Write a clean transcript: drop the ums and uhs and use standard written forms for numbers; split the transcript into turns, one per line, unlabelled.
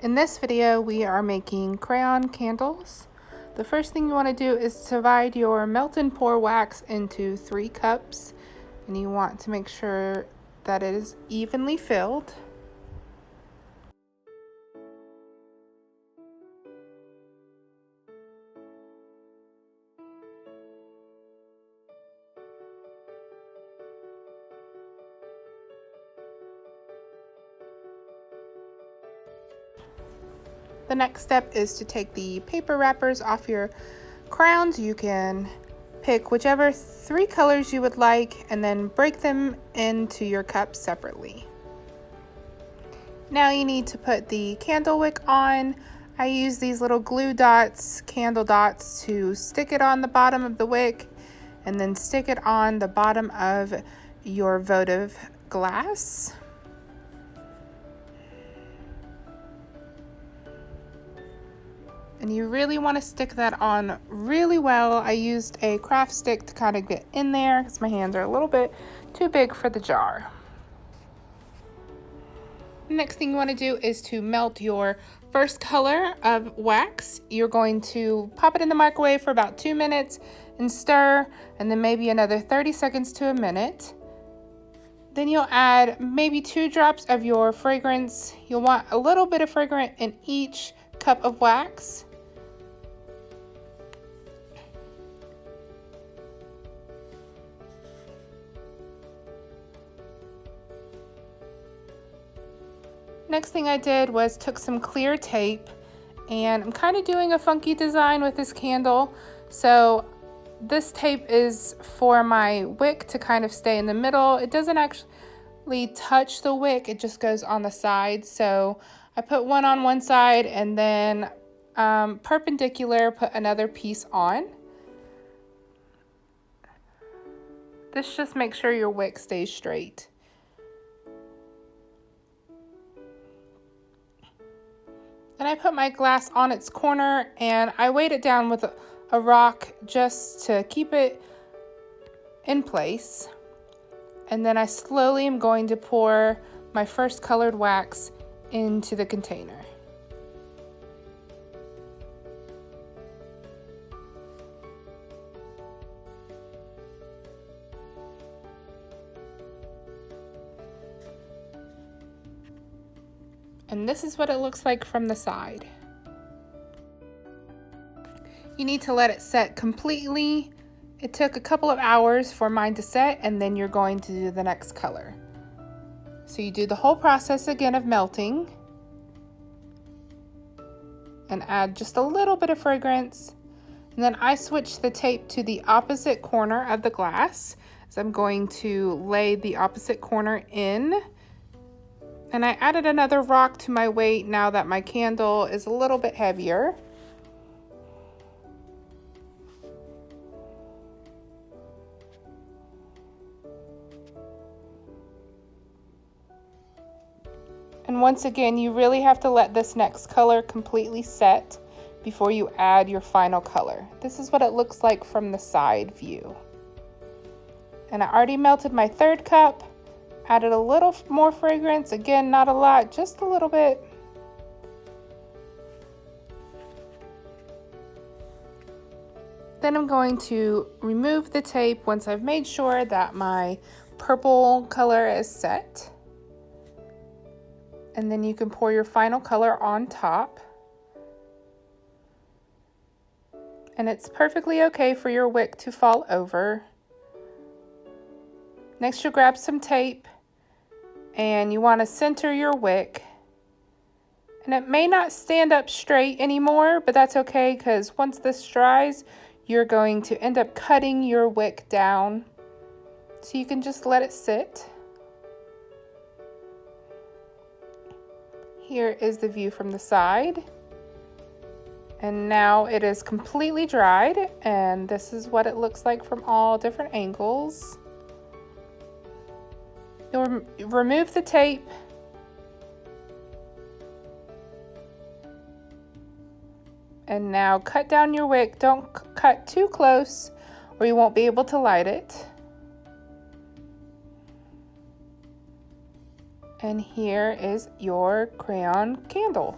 In this video, we are making crayon candles. The first thing you want to do is divide your melt and pour wax into 3 cups, and you want to make sure that it is evenly filled. The next step is to take the paper wrappers off your crayons. You can pick whichever 3 colors you would like and then break them into your cups separately. Now you need to put the candle wick on. I use these little glue dots, candle dots, to stick it on the bottom of the wick and then stick it on the bottom of your votive glass. And you really want to stick that on really well. I used a craft stick to kind of get in there because my hands are a little bit too big for the jar. Next thing you want to do is to melt your first color of wax. You're going to pop it in the microwave for about 2 minutes and stir, and then maybe another 30 seconds to a minute. Then you'll add maybe 2 drops of your fragrance. You'll want a little bit of fragrance in each cup of wax. Next thing I did was took some clear tape, and I'm kind of doing a funky design with this candle. So this tape is for my wick to kind of stay in the middle. It doesn't actually touch the wick, it just goes on the side. So I put one on one side and then perpendicular, put another piece on. This just makes sure your wick stays straight. Then I put my glass on its corner and I weighed it down with a rock just to keep it in place. And then I slowly am going to pour my first colored wax into the container. And this is what it looks like from the side. You need to let it set completely. It took a couple of hours for mine to set, and then you're going to do the next color. So you do the whole process again of melting and add just a little bit of fragrance. And then I switch the tape to the opposite corner of the glass. So I'm going to lay the opposite corner in. And I added another rock to my weight now that my candle is a little bit heavier. And once again, you really have to let this next color completely set before you add your final color. This is what it looks like from the side view. And I already melted my 3rd cup. Added a little more fragrance, again, not a lot, just a little bit. Then I'm going to remove the tape once I've made sure that my purple color is set. And then you can pour your final color on top. And it's perfectly okay for your wick to fall over. Next, you'll grab some tape. And you want to center your wick. And it may not stand up straight anymore, but that's okay because once this dries, you're going to end up cutting your wick down. So you can just let it sit. Here is the view from the side. And now it is completely dried, and this is what it looks like from all different angles. You'll remove the tape and now cut down your wick. Don't cut too close or you won't be able to light it. And here is your crayon candle.